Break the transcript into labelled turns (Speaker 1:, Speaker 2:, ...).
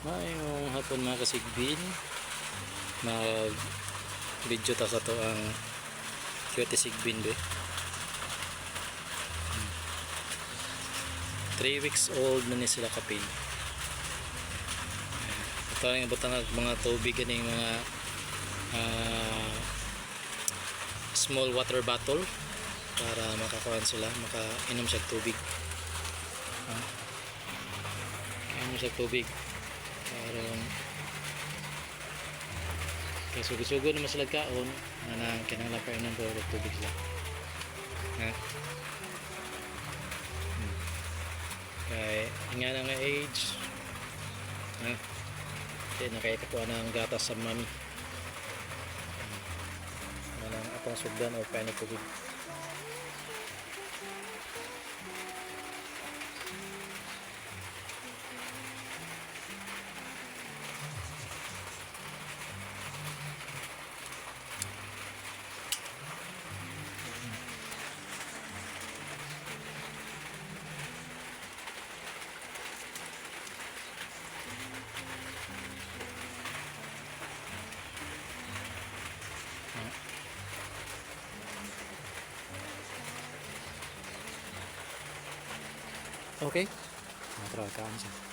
Speaker 1: Mayong hapon mga kasigbin, mag video ta sa to ang cute sigbin be. 3 weeks old na ni sila kapin. Ito ang ibutan ng mga tubig ganing mga small water bottle para makakuha sila, makainom siya tubig. Inom siya tubig. Karon kay sugo-sugo naman sila kaon na kinahanglan pa inom pero tubig sila. Kay nga na nga age kaya nakakakuha ng gatas sa mami. Manang atong sugdan o panic tubig. Okay, matrakaan siya.